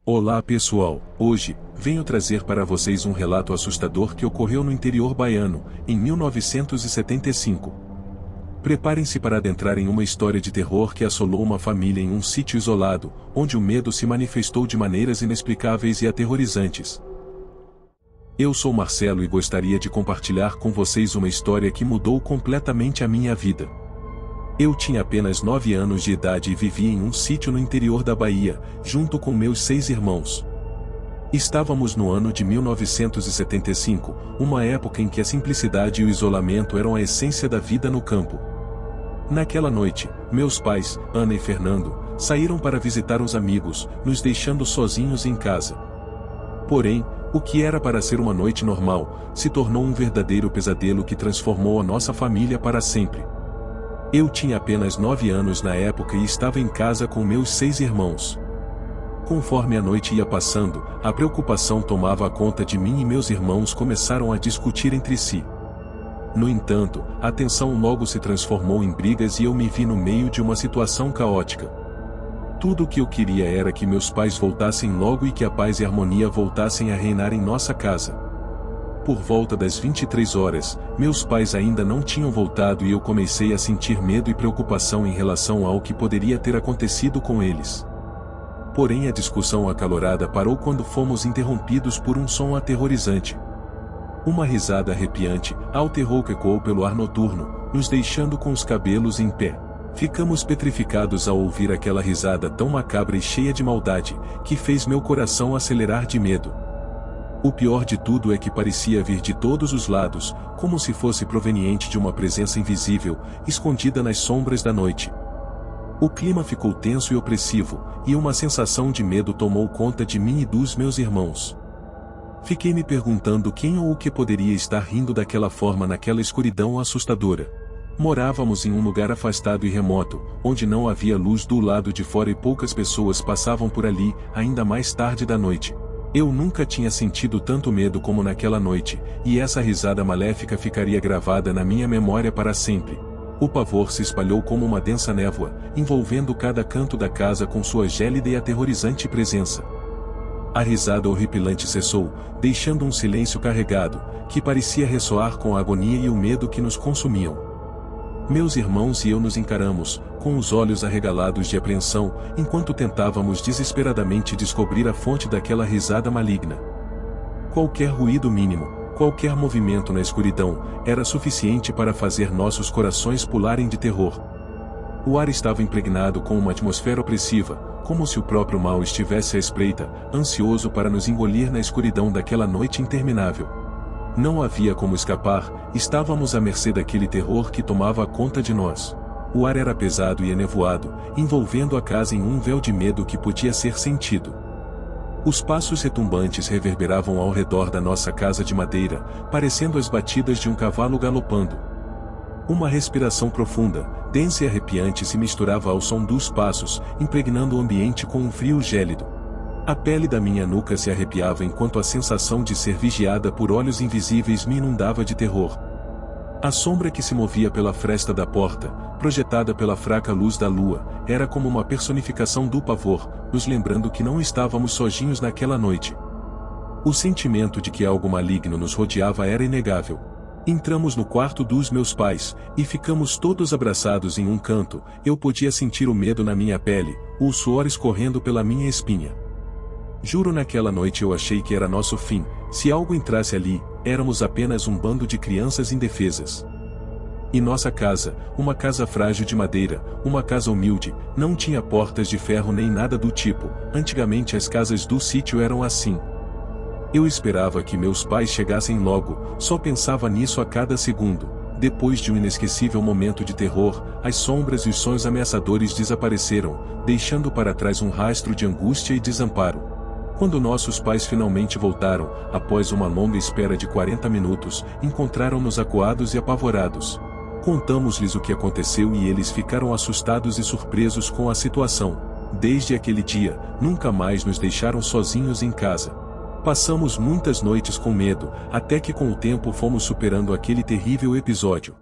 Olá pessoal, hoje, venho trazer para vocês um relato assustador que ocorreu no interior baiano, em 1975. Preparem-se para adentrar em uma história de terror que assolou uma família em um sítio isolado, onde o medo se manifestou de maneiras inexplicáveis e aterrorizantes. Eu sou Marcelo e gostaria de compartilhar com vocês uma história que mudou completamente a minha vida. Eu tinha apenas 9 anos de idade e vivia em um sítio no interior da Bahia, junto com meus 6 irmãos. Estávamos no ano de 1975, uma época em que a simplicidade e o isolamento eram a essência da vida no campo. Naquela noite, meus pais, Ana e Fernando, saíram para visitar os amigos, nos deixando sozinhos em casa. Porém, o que era para ser uma noite normal, se tornou um verdadeiro pesadelo que transformou a nossa família para sempre. Eu tinha apenas 9 anos na época e estava em casa com meus 6 irmãos. Conforme a noite ia passando, a preocupação tomava conta de mim e meus irmãos começaram a discutir entre si. No entanto, a tensão logo se transformou em brigas e eu me vi no meio de uma situação caótica. Tudo o que eu queria era que meus pais voltassem logo e que a paz e a harmonia voltassem a reinar em nossa casa. Por volta das 23 horas, meus pais ainda não tinham voltado e eu comecei a sentir medo e preocupação em relação ao que poderia ter acontecido com eles. Porém, a discussão acalorada parou quando fomos interrompidos por um som aterrorizante. Uma risada arrepiante, alterou que ecoou pelo ar noturno, nos deixando com os cabelos em pé. Ficamos petrificados ao ouvir aquela risada tão macabra e cheia de maldade, que fez meu coração acelerar de medo. O pior de tudo é que parecia vir de todos os lados, como se fosse proveniente de uma presença invisível, escondida nas sombras da noite. O clima ficou tenso e opressivo, e uma sensação de medo tomou conta de mim e dos meus irmãos. Fiquei me perguntando quem ou o que poderia estar rindo daquela forma naquela escuridão assustadora. Morávamos em um lugar afastado e remoto, onde não havia luz do lado de fora e poucas pessoas passavam por ali, ainda mais tarde da noite. Eu nunca tinha sentido tanto medo como naquela noite, e essa risada maléfica ficaria gravada na minha memória para sempre. O pavor se espalhou como uma densa névoa, envolvendo cada canto da casa com sua gélida e aterrorizante presença. A risada horripilante cessou, deixando um silêncio carregado, que parecia ressoar com a agonia e o medo que nos consumiam. Meus irmãos e eu nos encaramos, com os olhos arregalados de apreensão, enquanto tentávamos desesperadamente descobrir a fonte daquela risada maligna. Qualquer ruído mínimo, qualquer movimento na escuridão, era suficiente para fazer nossos corações pularem de terror. O ar estava impregnado com uma atmosfera opressiva, como se o próprio mal estivesse à espreita, ansioso para nos engolir na escuridão daquela noite interminável. Não havia como escapar, estávamos à mercê daquele terror que tomava conta de nós. O ar era pesado e enevoado, envolvendo a casa em um véu de medo que podia ser sentido. Os passos retumbantes reverberavam ao redor da nossa casa de madeira, parecendo as batidas de um cavalo galopando. Uma respiração profunda, densa e arrepiante se misturava ao som dos passos, impregnando o ambiente com um frio gélido. A pele da minha nuca se arrepiava enquanto a sensação de ser vigiada por olhos invisíveis me inundava de terror. A sombra que se movia pela fresta da porta, projetada pela fraca luz da lua, era como uma personificação do pavor, nos lembrando que não estávamos sozinhos naquela noite. O sentimento de que algo maligno nos rodeava era inegável. Entramos no quarto dos meus pais, e ficamos todos abraçados em um canto. Eu podia sentir o medo na minha pele, o suor escorrendo pela minha espinha. Juro, naquela noite eu achei que era nosso fim. Se algo entrasse ali, éramos apenas um bando de crianças indefesas. E nossa casa, uma casa frágil de madeira, uma casa humilde, não tinha portas de ferro nem nada do tipo. Antigamente as casas do sítio eram assim. Eu esperava que meus pais chegassem logo, só pensava nisso a cada segundo. Depois de um inesquecível momento de terror, as sombras e os sons ameaçadores desapareceram, deixando para trás um rastro de angústia e desamparo. Quando nossos pais finalmente voltaram, após uma longa espera de 40 minutos, encontraram-nos acuados e apavorados. Contamos-lhes o que aconteceu e eles ficaram assustados e surpresos com a situação. Desde aquele dia, nunca mais nos deixaram sozinhos em casa. Passamos muitas noites com medo, até que com o tempo fomos superando aquele terrível episódio.